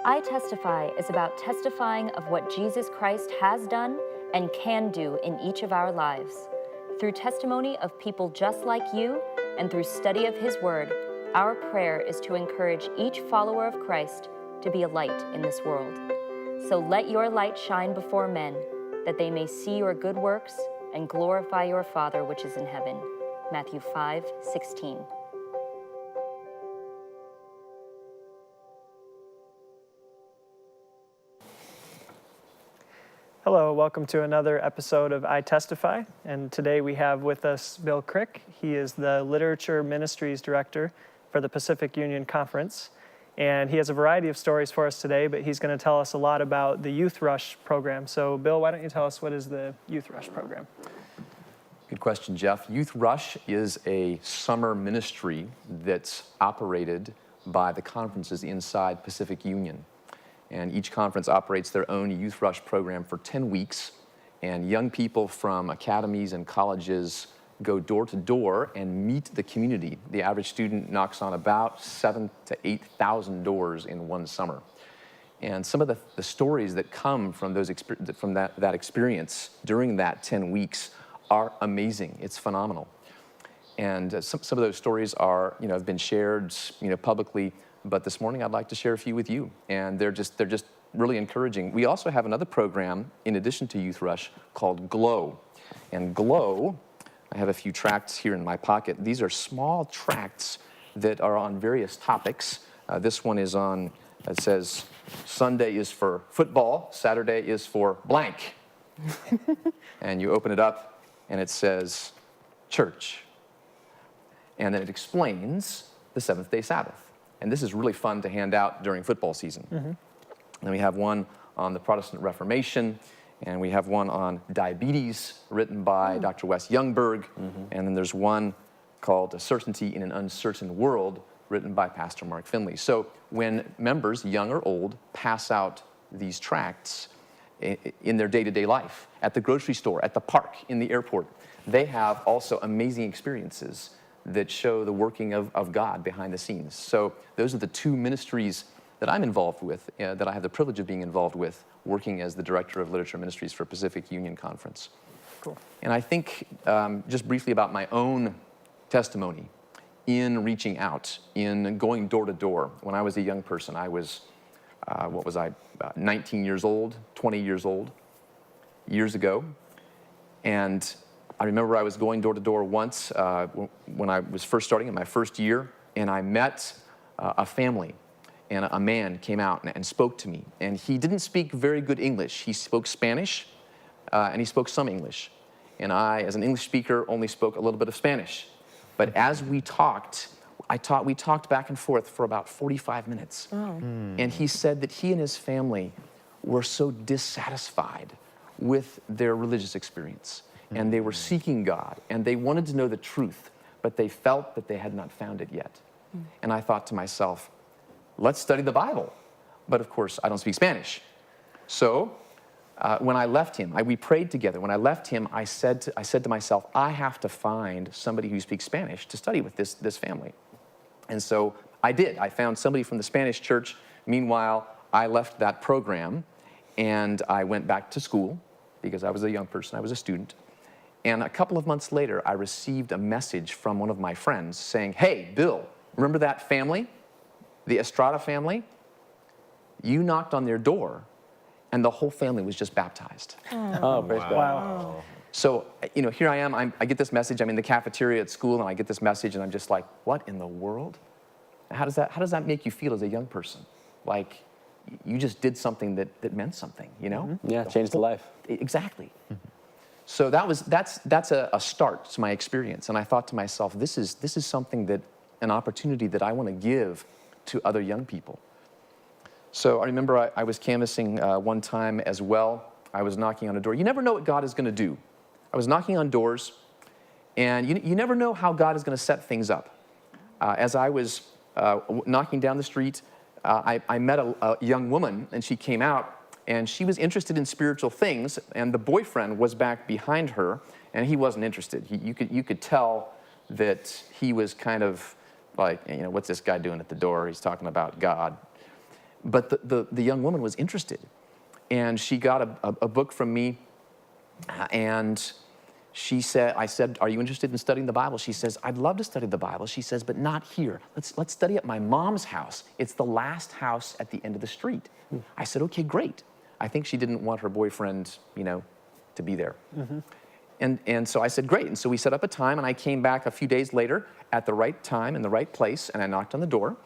iTestify is about testifying of what Jesus Christ has done and can do in each of our lives. Through testimony of people just like you and through study of His Word, our prayer is to encourage each follower of Christ to be a light in this world. So let your light shine before men, that they may see your good works and glorify your Father which is in heaven. Matthew 5:16. Hello, welcome to another episode of iTestify, and today we have with us Bill Krick. He is the Literature Ministries Director for the Pacific Union Conference, and he has a variety of stories for us today, but he's going to tell us a lot about the Youth Rush program. So Bill, why don't you tell us what is the Youth Rush program? Good question, Jeff. Youth Rush is a summer ministry that's operated by the conferences inside Pacific Union. And each conference operates their own Youth Rush program for 10 weeks. And young people from academies and colleges go door to door and meet the community. The average student knocks on about 7,000 to 8,000 doors in one summer. And some of the stories that come from that experience during that 10 weeks are amazing. It's phenomenal. And some of those stories are, have been shared, publicly. But this morning, I'd like to share a few with you, and they're just really encouraging. We also have another program in addition to Youth Rush called Glow, and Glow, I have a few tracts here in my pocket. These are small tracts that are on various topics. This one is on, it says, Sunday is for football, Saturday is for blank. And you open it up, and it says church. And then it explains the seventh-day Sabbath. And this is really fun to hand out during football season. Mm-hmm. And we have one on the Protestant Reformation, and we have one on diabetes, written by Dr. Wes Youngberg, and then there's one called A Certainty in an Uncertain World, written by Pastor Mark Finley. So when members, young or old, pass out these tracts in their day-to-day life, at the grocery store, at the park, in the airport, they have also amazing experiences that show the working of God behind the scenes. So those are the two ministries that I'm involved with, that I have the privilege of being involved with, working as the Director of Literature Ministries for Pacific Union Conference. Cool. And I think just briefly about my own testimony in reaching out, in going door to door. When I was a young person, I was, 19 years old, 20 years old, years ago. And I remember I was going door to door once when I was first starting in my first year, and I met a family, and a man came out and spoke to me. And he didn't speak very good English. He spoke Spanish, and he spoke some English. And I, as an English speaker, only spoke a little bit of Spanish. But as we talked, we talked back and forth for about 45 minutes. Oh. And he said that he and his family were so dissatisfied with their religious experience. And they were seeking God, and they wanted to know the truth, but they felt that they had not found it yet. And I thought to myself, let's study the Bible. But of course, I don't speak Spanish. So when I left him, we prayed together. When I left him, I said to myself, I have to find somebody who speaks Spanish to study with this family. And so I did. I found somebody from the Spanish church. Meanwhile, I left that program, and I went back to school because I was a young person. I was a student. And a couple of months later, I received a message from one of my friends saying, hey, Bill, remember that family, the Estrada family? You knocked on their door, and the whole family was just baptized. Oh, praise God. Wow. So, here I am. I get this message. I'm in the cafeteria at school, and I get this message, and I'm just like, what in the world? How does that make you feel as a young person? Like, you just did something that meant something, Mm-hmm. Yeah, changed the life. Exactly. Mm-hmm. So that's a start to my experience, and I thought to myself, this is something an opportunity that I want to give to other young people. So I remember I was canvassing one time as well. I was knocking on a door. You never know what God is going to do. I was knocking on doors, and you never know how God is going to set things up. As I was knocking down the street, I met a young woman, and she came out. And she was interested in spiritual things, and the boyfriend was back behind her, and he wasn't interested. You could tell that he was kind of like, what's this guy doing at the door? He's talking about God. But the young woman was interested. And she got a book from me, and I said, are you interested in studying the Bible? She says, I'd love to study the Bible. She says, but not here. Let's study at my mom's house. It's the last house at the end of the street. I said, okay, great. I think she didn't want her boyfriend, to be there. And so I said, great. And so we set up a time, and I came back a few days later at the right time in the right place, and I knocked on the door.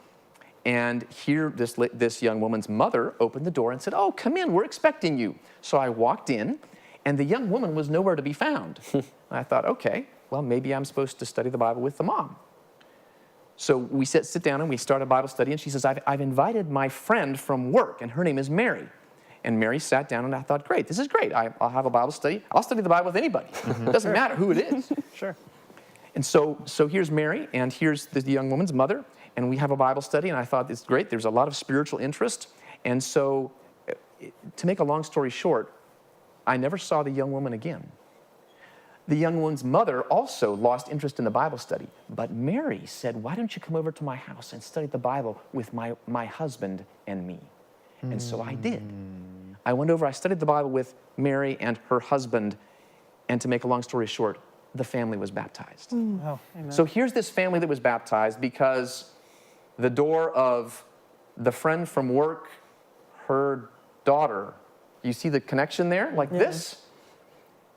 And here, this young woman's mother opened the door and said, oh, come in, we're expecting you. So I walked in, and the young woman was nowhere to be found. And I thought, okay, well, maybe I'm supposed to study the Bible with the mom. So we sit down, and we start a Bible study, and she says, I've invited my friend from work, and her name is Mary. And Mary sat down, and I thought, great, this is great. I'll have a Bible study. I'll study the Bible with anybody. It doesn't matter who it is. Sure. And so here's Mary, and here's the young woman's mother, and we have a Bible study, and I thought, it's great. There's a lot of spiritual interest. And so, to make a long story short, I never saw the young woman again. The young woman's mother also lost interest in the Bible study. But Mary said, why don't you come over to my house and study the Bible with my husband and me? And so I did. I went over, I studied the Bible with Mary and her husband, and to make a long story short, the family was baptized. Oh, amen. So here's this family that was baptized because the door of the friend from work, her daughter, you see the connection there, like this?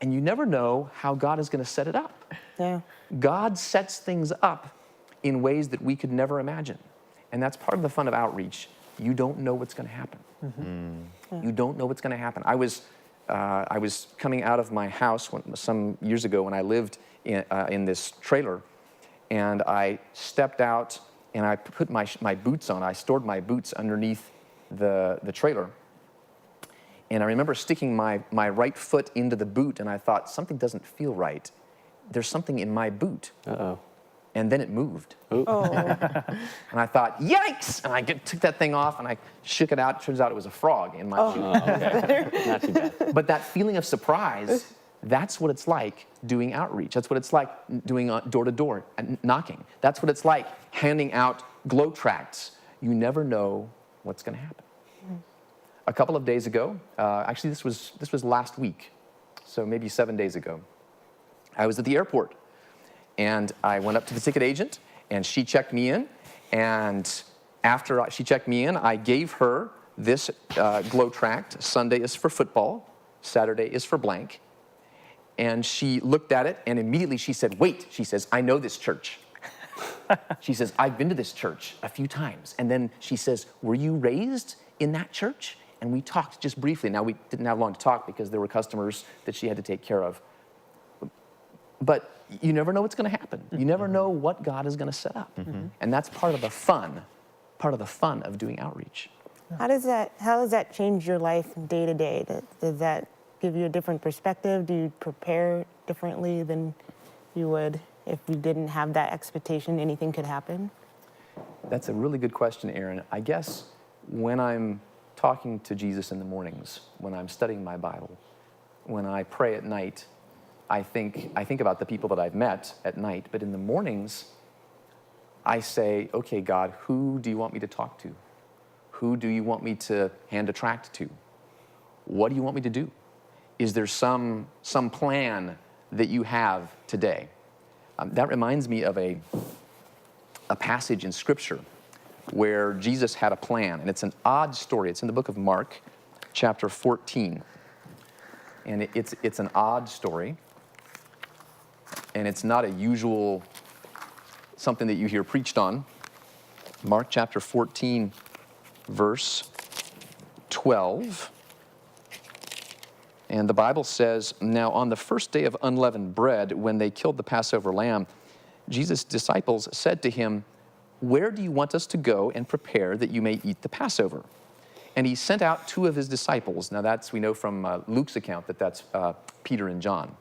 And you never know how God is going to set it up. Yeah. God sets things up in ways that we could never imagine. And that's part of the fun of outreach. You don't know what's going to happen. You don't know what's going to happen. I was coming out of my house some years ago when I lived in this trailer, and I stepped out and I put my boots on. I stored my boots underneath the trailer. And I remember sticking my right foot into the boot, and I thought, something doesn't feel right. There's something in my boot. Uh-oh. And then it moved. Oh. And I thought, yikes! And I took that thing off, and I shook it out. Turns out it was a frog in my boot. Oh, okay. Not too bad. But that feeling of surprise, that's what it's like doing outreach. That's what it's like doing door-to-door and knocking. That's what it's like handing out glow tracts. You never know what's going to happen. A couple of days ago, actually this was last week, so maybe 7 days ago, I was at the airport, and I went up to the ticket agent, and she checked me in, and after she checked me in, I gave her this glow tract. Sunday is for football, Saturday is for blank, and she looked at it, and immediately she said, wait, she says, I know this church. She says, I've been to this church a few times. And then she says, were you raised in that church? And we talked just briefly. Now, we didn't have long to talk because there were customers that she had to take care of. But you never know what's going to happen. You never know what God is going to set up. And that's part of the fun of doing outreach. How does that change your life day to day? Does that give you a different perspective? Do you prepare differently than you would if you didn't have that expectation anything could happen? That's a really good question, Aaron. I guess when I'm talking to Jesus in the mornings, when I'm studying my Bible, when I pray at night, I think about the people that I've met at night, but in the mornings, I say, okay, God, who do you want me to talk to? Who do you want me to hand a tract to? What do you want me to do? Is there some plan that you have today? That reminds me of a passage in Scripture where Jesus had a plan, and it's an odd story. It's in the book of Mark, chapter 14. And it's an odd story, and it's not a usual something that you hear preached on. Mark chapter 14, verse 12. And the Bible says, now on the first day of unleavened bread, when they killed the Passover lamb, Jesus' disciples said to him, where do you want us to go and prepare that you may eat the Passover? And he sent out two of his disciples. Now we know from Luke's account that's Peter and John.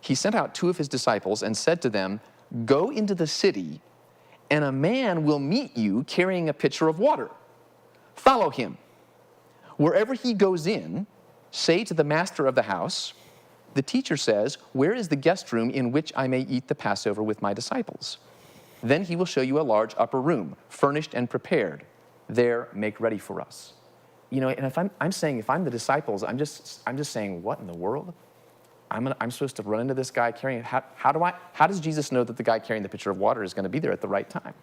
He sent out two of his disciples and said to them, go into the city, and a man will meet you carrying a pitcher of water. Follow him. Wherever he goes in, say to the master of the house, the teacher says, where is the guest room in which I may eat the Passover with my disciples? Then he will show you a large upper room, furnished and prepared. there, make ready for us. You know, and if I'm saying, if I'm the disciples, I'm just saying, what in the world? I'm supposed to run into this guy carrying, how does Jesus know that the guy carrying the pitcher of water is going to be there at the right time?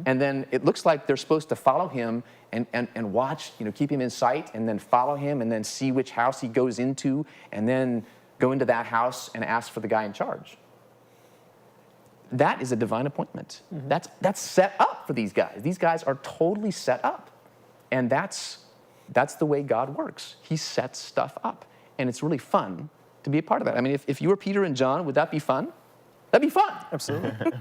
And then it looks like they're supposed to follow him and watch, you know, keep him in sight, and then follow him and then see which house he goes into, and then go into that house and ask for the guy in charge. That is a divine appointment. That's set up for these guys. These guys are totally set up. And that's the way God works. He sets stuff up. And it's really fun to be a part of that. I mean, if you were Peter and John, would that be fun? That'd be fun. Absolutely.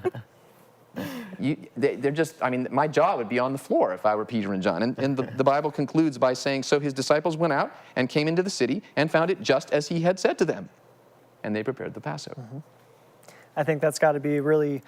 They're just, I mean, my jaw would be on the floor if I were Peter and John. And the Bible concludes by saying, so his disciples went out and came into the city and found it just as he had said to them. And they prepared the Passover. I think that's got to be a really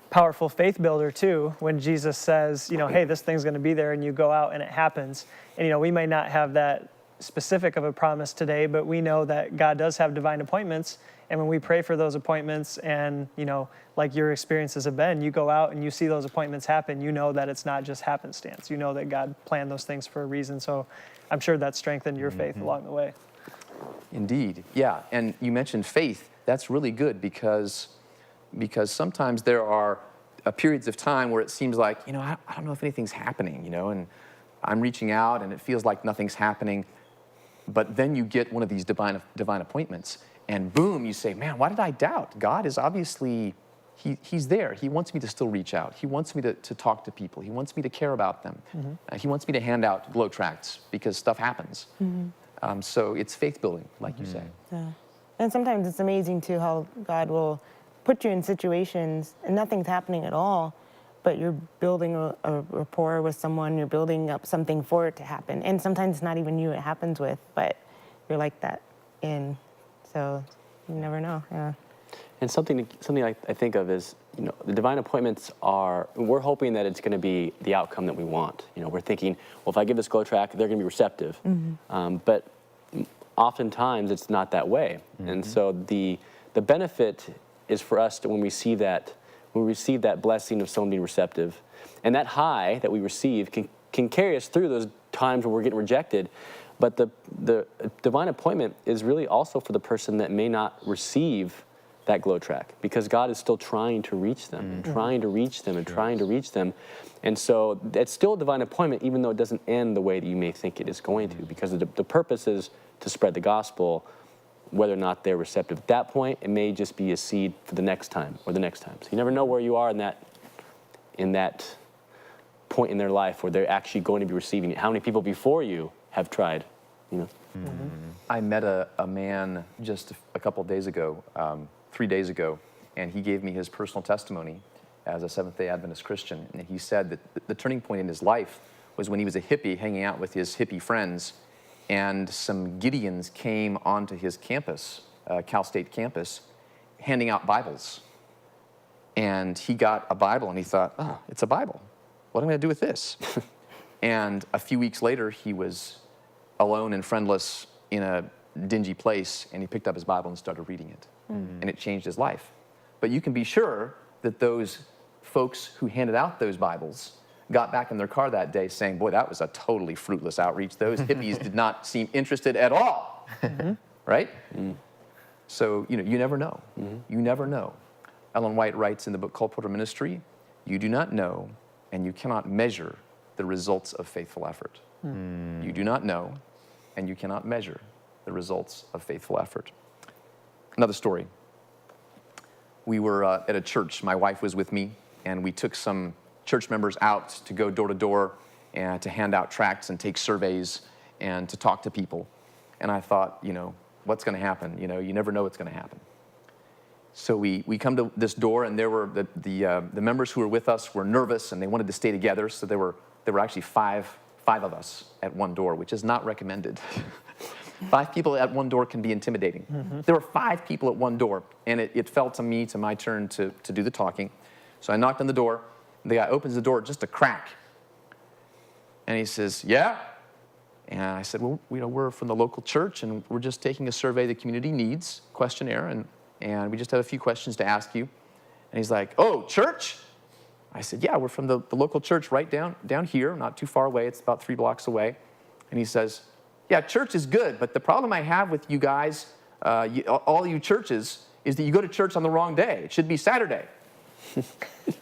powerful faith builder too, when Jesus says, you know, hey, this thing's going to be there, and you go out and it happens. And, you know, we may not have that specific of a promise today, but we know that God does have divine appointments. And when we pray for those appointments, and, you know, like your experiences have been, you go out and you see those appointments happen, you know that it's not just happenstance. You know that God planned those things for a reason. So I'm sure that strengthened your faith along the way. Indeed, yeah. And you mentioned faith. That's really good because sometimes there are periods of time where it seems like, you know, I don't know if anything's happening, you know, and I'm reaching out and it feels like nothing's happening. But then you get one of these divine appointments, and boom, you say, man, why did I doubt? God is obviously, he's there. He wants me to still reach out. He wants me to talk to people. He wants me to care about them. He wants me to hand out glow tracts because stuff happens. So it's faith building, like you say. Yeah. And sometimes it's amazing too how God will put you in situations and nothing's happening at all, but you're building a rapport with someone, you're building up something for it to happen. And sometimes it's not even you it happens with, but you're like that. And so you never know. Yeah. And something I think of is, you know, the divine appointments are, we're hoping that it's going to be the outcome that we want. You know, we're thinking, well, if I give this glow track, they're going to be receptive. But oftentimes it's not that way. And so the benefit is for us to, when we receive that blessing of someone being receptive, and that high that we receive can carry us through those times where we're getting rejected. But the divine appointment is really also for the person that may not receive that glow track, because God is still trying to reach them, and trying to reach them, and trying to reach them. And so it's still a divine appointment, even though it doesn't end the way that you may think it is going to, because the purpose is to spread the gospel. Whether or not they're receptive at that point, it may just be a seed for the next time or the next time. So you never know where you are in that point in their life where they're actually going to be receiving it. How many people before you have tried, you know? I met a man just a couple of days ago, 3 days ago, and he gave me his personal testimony as a Seventh-day Adventist Christian. And he said that the turning point in his life was when he was a hippie hanging out with his hippie friends, and some Gideons came onto his campus, Cal State campus, handing out Bibles. And he got a Bible and he thought, oh, it's a Bible. What am I going to do with this? And a few weeks later, he was alone and friendless in a dingy place, and he picked up his Bible and started reading it. And it changed his life. But you can be sure that those folks who handed out those Bibles got back in their car that day saying, boy, that was a totally fruitless outreach. Those hippies did not seem interested at all, right? So, you know, you never know. You never know. Ellen White writes in the book called Porter Ministry, you do not know and you cannot measure the results of faithful effort. You do not know and you cannot measure the results of faithful effort. Another story. We were at a church. My wife was with me, and we took some church members out to go door to door and to hand out tracts and take surveys and to talk to people. And I thought, you know, what's going to happen? You know, you never know what's going to happen. So we come to this door, and there were the members who were with us were nervous, and they wanted to stay together. So there were actually five of us at one door, which is not recommended. 5 people at one door can be intimidating. There were 5 people at one door, and it fell to my turn to do the talking. So I knocked on the door. The guy opens the door just a crack. And he says, yeah? And I said, well, you know, we're from the local church, and we're just taking a survey the community needs, questionnaire, and we just have a few questions to ask you. And he's like, oh, church? I said, yeah, we're from the local church right down here, not too far away. It's about 3 blocks away. And he says, yeah, church is good, but the problem I have with you guys, all you churches, is that you go to church on the wrong day. It should be Saturday.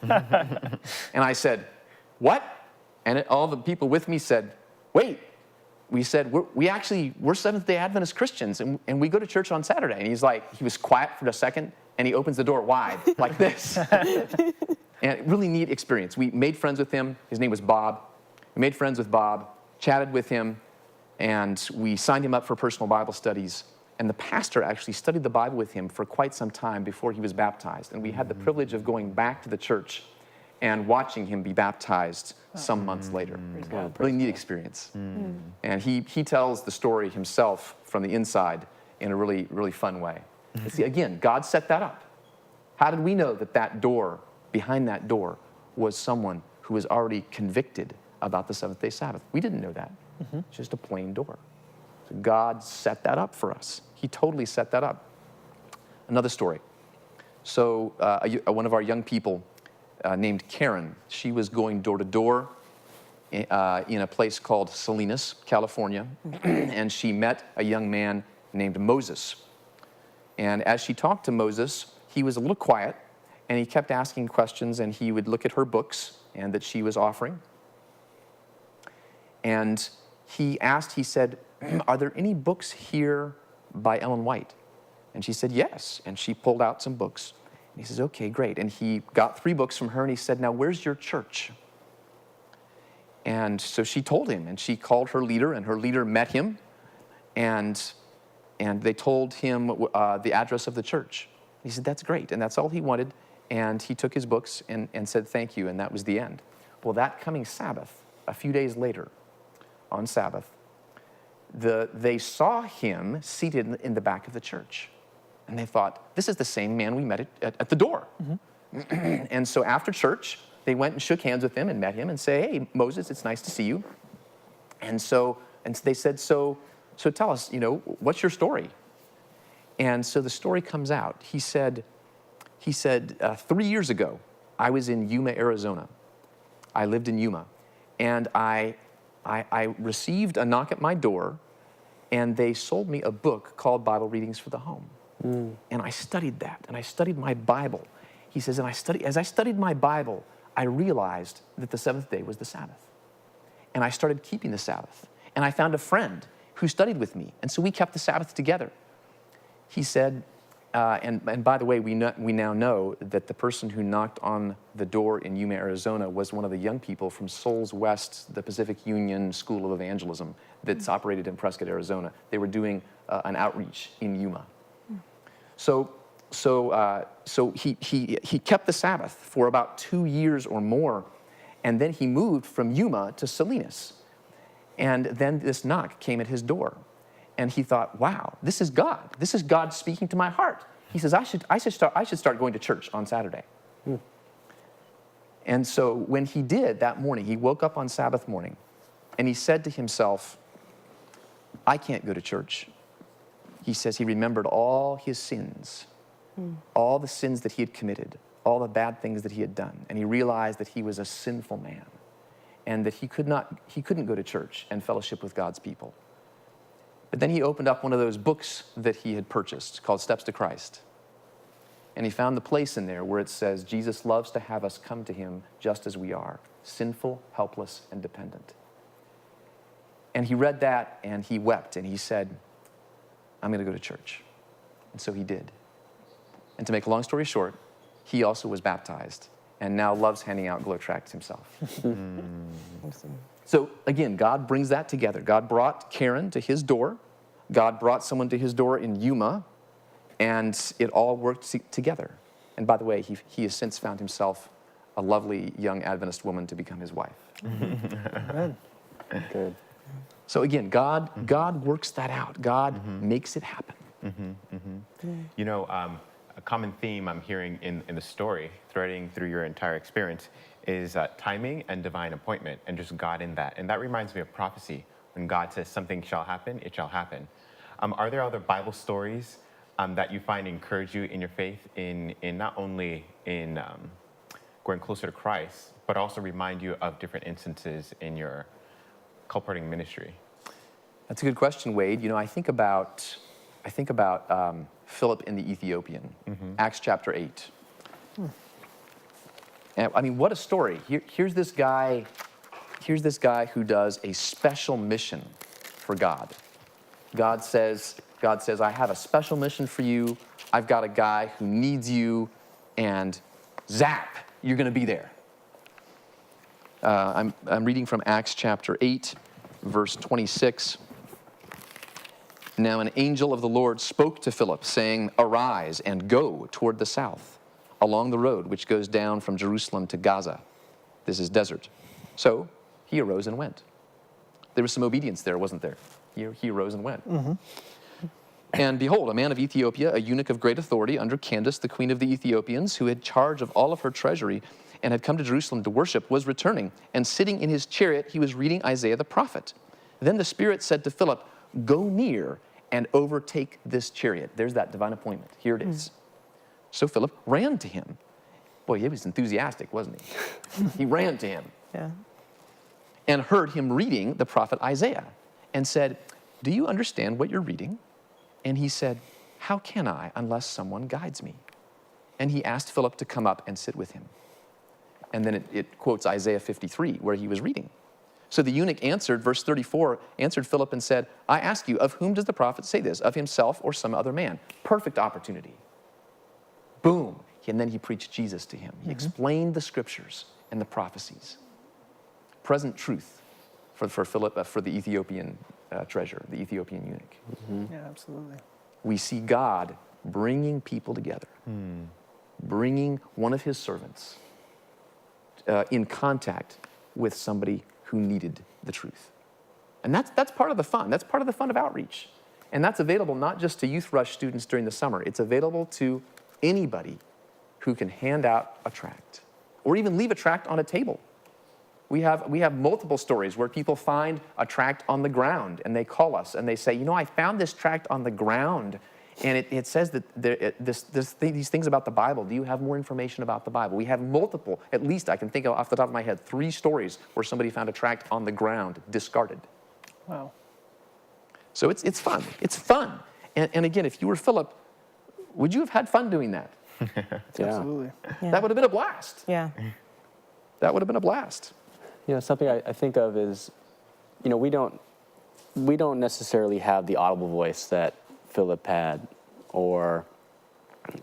And I said, what? And all the people with me said, wait. We said, we're Seventh-day Adventist Christians, and we go to church on Saturday. And he was quiet for a second, and he opens the door wide, like this. And really neat experience. We made friends with him. His name was Bob. We made friends with Bob, chatted with him, and we signed him up for personal Bible studies. And the pastor actually studied the Bible with him for quite some time before he was baptized. And we had the privilege of going back to the church and watching him be baptized some months later. Really neat experience. And he tells the story himself from the inside in a really, really fun way. And see, again, God set that up. How did we know that door, behind that door, was someone who was already convicted about the seventh-day Sabbath? We didn't know that. It's just a plain door. So God set that up for us. He totally set that up. Another story. So one of our young people named Karen, she was going door to door in a place called Salinas, California, and she met a young man named Moses. And as she talked to Moses, he was a little quiet, and he kept asking questions, and he would look at her books and that she was offering. And he said, are there any books here by Ellen White? And she said, yes. And she pulled out some books. And he says, okay, great. And he got 3 books from her, and he said, now where's your church? And so she told him, and she called her leader, and her leader met him, and they told him the address of the church. He said, that's great. And that's all he wanted. And he took his books and said, thank you, and that was the end. Well, that coming Sabbath, a few days later, on Sabbath, they saw him seated in the back of the church. And they thought, this is the same man we met at the door. And so after church, they went and shook hands with him and met him and said, hey, Moses, it's nice to see you. And they said, so tell us, what's your story? And so the story comes out. He said, 3 years ago, I was in Yuma, Arizona. I lived in Yuma. And I received a knock at my door, and they sold me a book called Bible Readings for the Home. And I studied that, and I studied my Bible. He says, as I studied my Bible, I realized that the seventh day was the Sabbath. And I started keeping the Sabbath. And I found a friend who studied with me, and so we kept the Sabbath together. He said, and by the way, we now know that the person who knocked on the door in Yuma, Arizona was one of the young people from Souls West, the Pacific Union School of Evangelism that's operated in Prescott, Arizona. They were doing an outreach in Yuma. So he kept the Sabbath for about 2 years or more, and then he moved from Yuma to Salinas. And then this knock came at his door. And he thought, wow, this is God. This is God speaking to my heart. He says, I should start going to church on Saturday. And so when he did that morning, he woke up on Sabbath morning, and he said to himself, I can't go to church. He says he remembered all his sins, all the sins that he had committed, all the bad things that he had done. And he realized that he was a sinful man and that he couldn't go to church and fellowship with God's people. But then he opened up one of those books that he had purchased called Steps to Christ. And he found the place in there where it says, Jesus loves to have us come to him just as we are, sinful, helpless, and dependent. And he read that and he wept and he said, I'm going to go to church. And so he did. And to make a long story short, he also was baptized and now loves handing out glow tracts himself. So again, God brings that together. God brought Karen to his door. God brought someone to his door in Yuma, and it all worked together. And by the way, he has since found himself a lovely young Adventist woman to become his wife. Good. So again, God works that out. God makes it happen. You know, a common theme I'm hearing in the story, threading through your entire experience, is timing and divine appointment, and just God in that. And that reminds me of prophecy. When God says something shall happen, it shall happen. Are there other Bible stories that you find encourage you in your faith, in not only in growing closer to Christ, but also remind you of different instances in your culpariting ministry? That's a good question, Wade. You know, I think about Philip in the Ethiopian, Acts chapter 8. And, I mean, what a story. Here's this guy who does a special mission for God. God says, I have a special mission for you. I've got a guy who needs you, and zap, you're going to be there. I'm reading from Acts chapter 8, verse 26. Now an angel of the Lord spoke to Philip, saying, "Arise and go toward the south, along the road which goes down from Jerusalem to Gaza. This is desert." So he arose and went. There was some obedience there, wasn't there? He arose and went. And behold, a man of Ethiopia, a eunuch of great authority under Candace, the queen of the Ethiopians, who had charge of all of her treasury and had come to Jerusalem to worship, was returning. And sitting in his chariot, he was reading Isaiah the prophet. Then the Spirit said to Philip, "Go near and overtake this chariot." There's that divine appointment. Here it is. So Philip ran to him. Boy, he was enthusiastic, wasn't he? He ran to him. Yeah. And heard him reading the prophet Isaiah and said, "Do you understand what you're reading?" And he said, "How can I unless someone guides me?" And he asked Philip to come up and sit with him. And then it quotes Isaiah 53, where he was reading. So the eunuch answered, verse 34, answered Philip and said, "I ask you, of whom does the prophet say this? Of himself or some other man?" Perfect opportunity. Boom. And then he preached Jesus to him. He explained the scriptures and the prophecies. Present truth for Philip, for the Ethiopian treasure, the Ethiopian eunuch. Yeah, absolutely. We see God bringing people together, bringing one of his servants in contact with somebody who needed the truth. And that's part of the fun. That's part of the fun of outreach. And that's available not just to Youth Rush students during the summer. It's available to anybody who can hand out a tract or even leave a tract on a table. We have multiple stories where people find a tract on the ground and they call us and they say, "You know, I found this tract on the ground and it says that these things about the Bible. Do you have more information about the Bible?" We have multiple, at least I can think of off the top of my head, 3 stories where somebody found a tract on the ground, discarded. Wow. So it's fun. It's fun. And again, if you were Philip, would you have had fun doing that? Yeah. Absolutely. Yeah. That would have been a blast. Yeah. That would have been a blast. You know, something I think of is, you know, we don't necessarily have the audible voice that Philip had or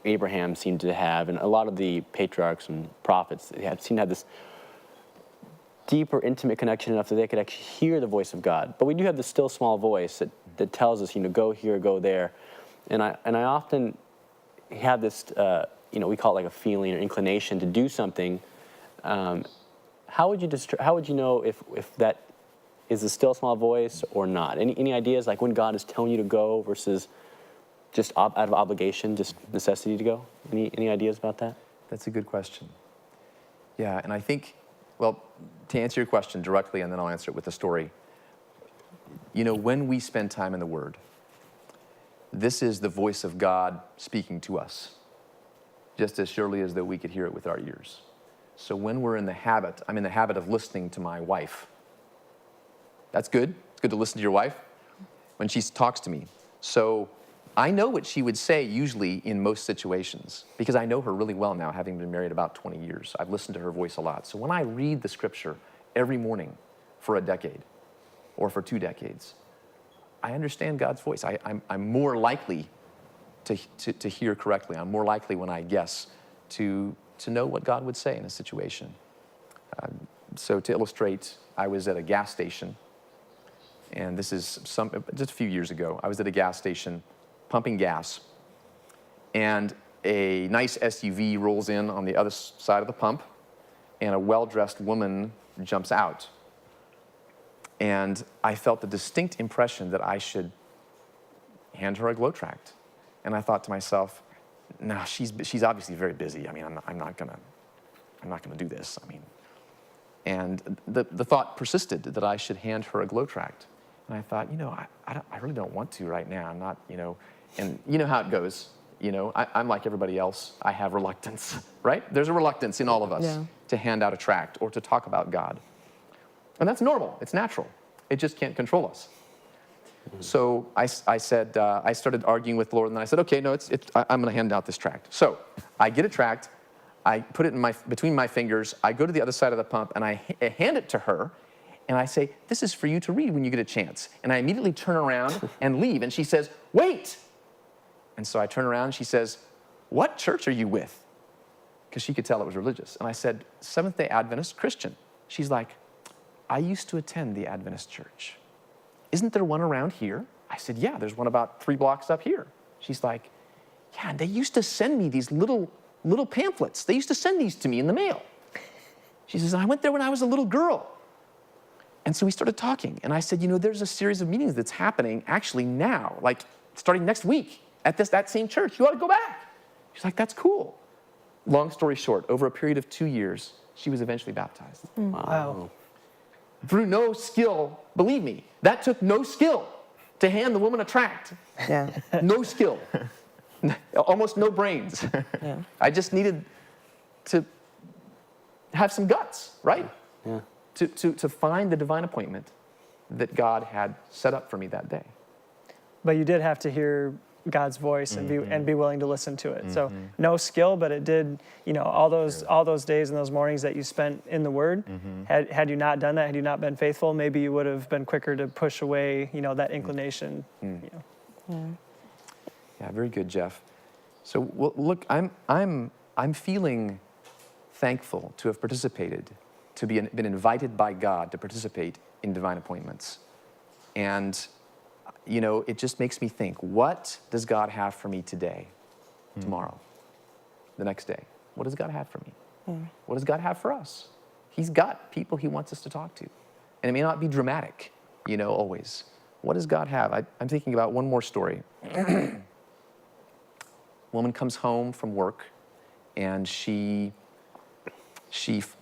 Abraham seemed to have, and a lot of the patriarchs and prophets seem to have this deeper, intimate connection enough that they could actually hear the voice of God. But we do have this still small voice that tells us, you know, go here, go there. And I often have this, you know, we call it like a feeling or inclination to do something. How would you know if that is a still small voice or not? Any ideas, like when God is telling you to go versus just out of obligation, just necessity to go? Any ideas about that? That's a good question. Yeah, and I think, well, to answer your question directly, and then I'll answer it with a story. You know, when we spend time in the Word, this is the voice of God speaking to us, just as surely as though we could hear it with our ears. So when I'm in the habit of listening to my wife. That's good. It's good to listen to your wife when she talks to me. So I know what she would say usually in most situations because I know her really well now, having been married about 20 years. I've listened to her voice a lot. So when I read the scripture every morning for a decade or for 2 decades, I understand God's voice. I'm more likely to hear correctly. I'm more likely when I guess to know what God would say in a situation. So to illustrate, I was at a gas station, and this is just a few years ago. I was at a gas station pumping gas, and a nice SUV rolls in on the other side of the pump, and a well-dressed woman jumps out. And I felt the distinct impression that I should hand her a glow tract. And I thought to myself, no, she's obviously very busy. I mean, I'm not gonna do this. I mean, and the thought persisted that I should hand her a glow tract. And I thought, you know, I really don't want to right now. I'm not, you know, and you know how it goes. You know, I'm like everybody else. I have reluctance, right? There's a reluctance in all of us Yeah. to hand out a tract or to talk about God. And that's normal. It's natural. It just can't control us. So I said, I started arguing with the Lord, and then I said, okay, no, I'm going to hand out this tract. So I get a tract, I put it between my fingers, I go to the other side of the pump, and I hand it to her, and I say, this is for you to read when you get a chance. And I immediately turn around and leave, and she says, wait. And so I turn around, and she says, what church are you with? Because she could tell it was religious. And I said, Seventh-day Adventist Christian. She's like, I used to attend the Adventist church. Isn't there one around here? I said, yeah, there's one about 3 blocks up here. She's like, yeah, and they used to send me these little pamphlets. They used to send these to me in the mail. She says, I went there when I was a little girl. And so we started talking. And I said, you know, there's a series of meetings that's happening actually now, like starting next week at that same church. You ought to go back. She's like, that's cool. Long story short, over a period of 2 years, she was eventually baptized. Wow. Through no skill, believe me, that took no skill to hand the woman a tract. Yeah. No skill. Almost no brains. Yeah. I just needed to have some guts, right? Yeah. To find the divine appointment that God had set up for me that day. But you did have to hear God's voice and be willing to listen to it. So no skill, but it did, you know, all those days and those mornings that you spent in the Word, had you not done that, had you not been faithful, maybe you would have been quicker to push away, you know, that inclination. You know. Yeah, very good, Jeff. So well, look, I'm feeling thankful to have participated, to been invited by God to participate in divine appointments. And you know, it just makes me think, what does God have for me today, tomorrow, the next day? What does God have for me? What does God have for us? He's got people he wants us to talk to. And it may not be dramatic, you know, always. What does God have? I'm thinking about one more story. Woman comes home from work, and she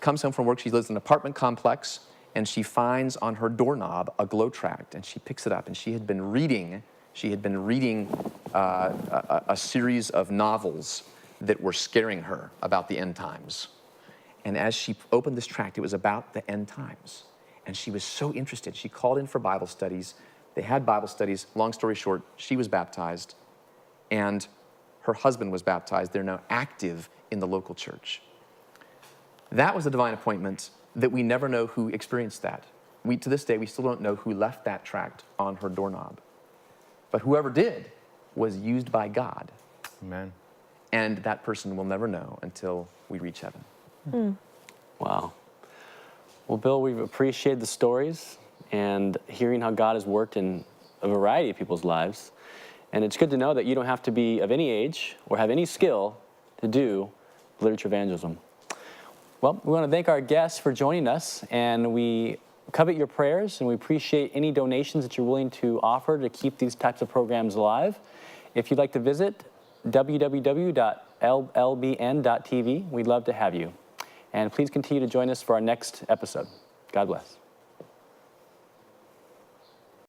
comes home from work. She lives in an apartment complex, and she finds on her doorknob a glow tract, and she picks it up, and she had been reading a series of novels that were scaring her about the end times. And as she opened this tract, it was about the end times. And she was so interested. She called in for Bible studies. They had Bible studies. Long story short, she was baptized, and her husband was baptized. They're now active in the local church. That was a divine appointment that we never know who experienced that. To this day, we still don't know who left that tract on her doorknob. But whoever did was used by God. Amen. And that person will never know until we reach heaven. Wow. Well, Bill, we've appreciated the stories and hearing how God has worked in a variety of people's lives. And it's good to know that you don't have to be of any age or have any skill to do literature evangelism. Well, we want to thank our guests for joining us, and we covet your prayers, and we appreciate any donations that you're willing to offer to keep these types of programs alive. If you'd like to visit www.llbn.tv, we'd love to have you. And please continue to join us for our next episode. God bless.